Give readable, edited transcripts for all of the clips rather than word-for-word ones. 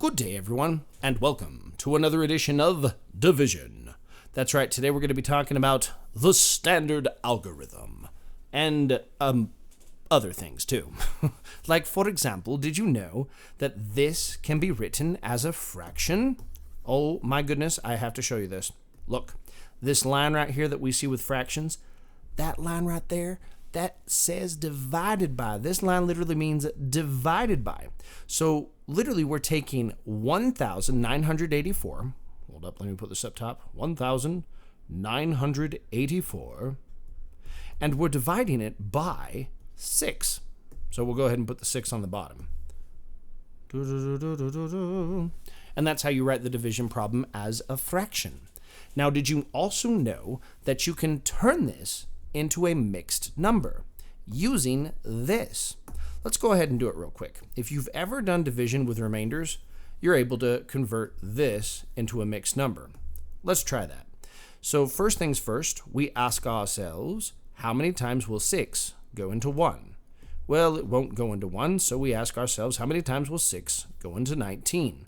Good day, everyone, and welcome to another edition of Division. That's right, today we're going to be talking about the standard algorithm, and, other things too. Like, for example, did you know that this can be written as a fraction? Oh my goodness, I have to show you this. Look, this line right here that we see with fractions, that line right there, that says divided by. This line literally means divided by. So literally we're taking 1,984. Hold up, let me put this up top. 1,984. And we're dividing it by 6. So we'll go ahead and put the 6 on the bottom. And that's how you write the division problem as a fraction. Now, did you also know that you can turn this into a mixed number using this? Let's go ahead and do it real quick. If you've ever done division with remainders, you're able to convert this into a mixed number. Let's try that. So first things first, we ask ourselves, how many times will 6 go into 1? Well, it won't go into 1, so we ask ourselves, how many times will 6 go into 19?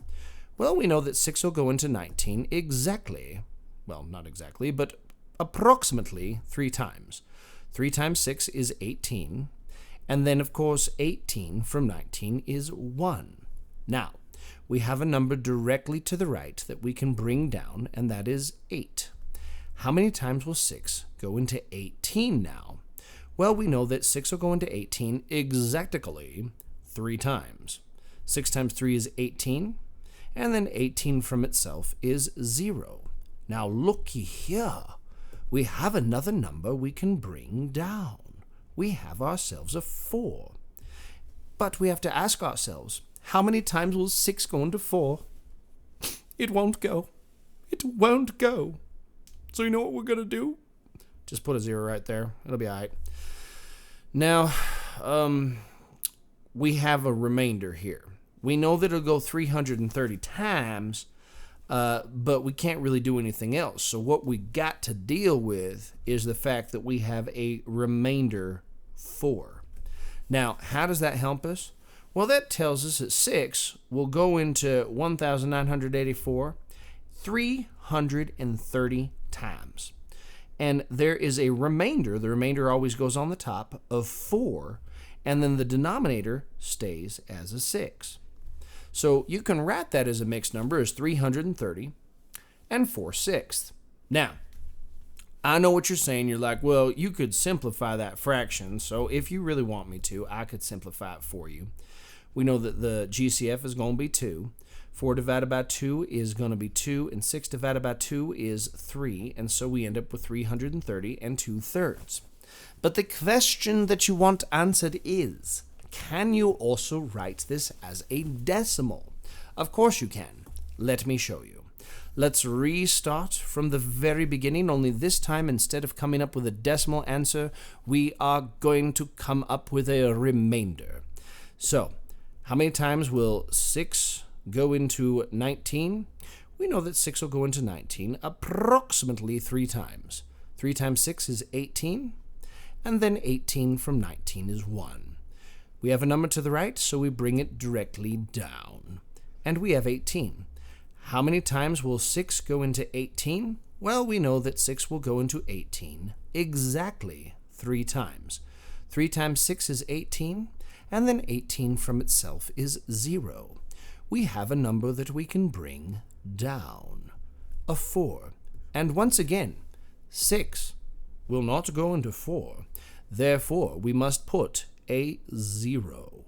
Well, we know that 6 will go into 19 exactly, well, not exactly, but approximately 3 times. 3 times 6 is 18, and then, of course, 18 from 19 is 1. Now, we have a number directly to the right that we can bring down, and that is 8. How many times will 6 go into 18 now? Well, we know that 6 will go into 18 exactly 3 times. 6 times 3 is 18, and then 18 from itself is 0. Now, looky here. We have another number we can bring down. We have ourselves a 4. But we have to ask ourselves, how many times will 6 go into 4? It won't go. It won't go. So you know what we're going to do? Just put a 0 right there. It'll be all right. Now, we have a remainder here. We know that it'll go 330 times, but we can't really do anything else. So what we got to deal with is the fact that we have a remainder 4. Now, how does that help us? Well, that tells us that 6 will go into 1,984 330 times. And there is a remainder, the remainder always goes on the top, of 4, and then the denominator stays as a 6. So you can write that as a mixed number as 330 and 4/6. Now, I know what you're saying. You're like, well, you could simplify that fraction. So if you really want me to, I could simplify it for you. We know that the GCF is going to be 2. 4 divided by 2 is going to be 2, and 6 divided by 2 is 3, and so we end up with 330 and 2/3. But the question that you want answered is, can you also write this as a decimal? Of course you can. Let me show you. Let's restart from the very beginning, only this time instead of coming up with a decimal answer, we are going to come up with a remainder. So, how many times will 6 go into 19? We know that 6 will go into 19 approximately 3 times. 3 times 6 is 18, and then 18 from 19 is 1. We have a number to the right, so we bring it directly down. And we have 18. How many times will 6 go into 18? Well, we know that 6 will go into 18 exactly 3 times. 3 times 6 is 18, and then 18 from itself is 0. We have a number that we can bring down, a 4. And once again, 6 will not go into 4. Therefore, we must put a 0.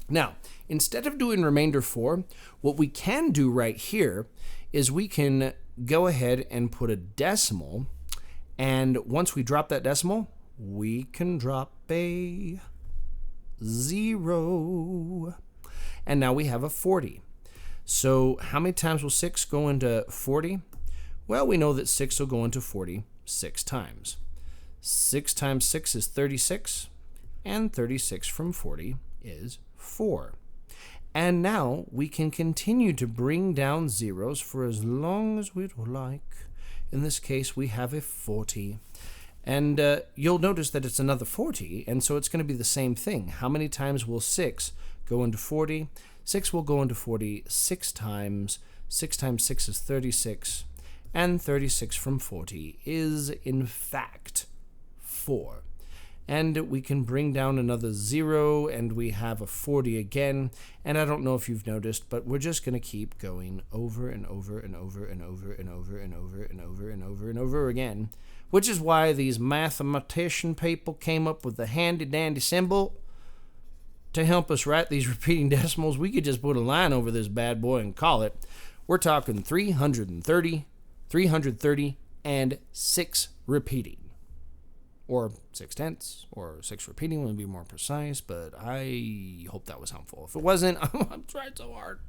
Now, instead of doing remainder 4, what we can do right here is we can go ahead and put a decimal, and once we drop that decimal, we can drop a 0. And now we have a 40. So how many times will 6 go into 40? Well, we know that 6 will go into 40 6 times. 6 times 6 is 36, and 36 from 40 is 4. And now we can continue to bring down zeros for as long as we'd like. In this case, we have a 40. And you'll notice that it's another 40, and so it's going to be the same thing. How many times will 6 go into 40. 6 will go into 40 6 times. 6 times 6 is 36. And 36 from 40 is, in fact, 4. And we can bring down another 0, and we have a 40 again. And I don't know if you've noticed, but we're just going to keep going over and over and over and over and over and over and over and over and over again, which is why these mathematician people came up with the handy-dandy symbol to help us write these repeating decimals. We could just put a line over this bad boy and call it. We're talking 330, 330, and 6 repeating. Or 6/10, or 6 repeating would be more precise, but I hope that was helpful. If it wasn't, I'm trying so hard.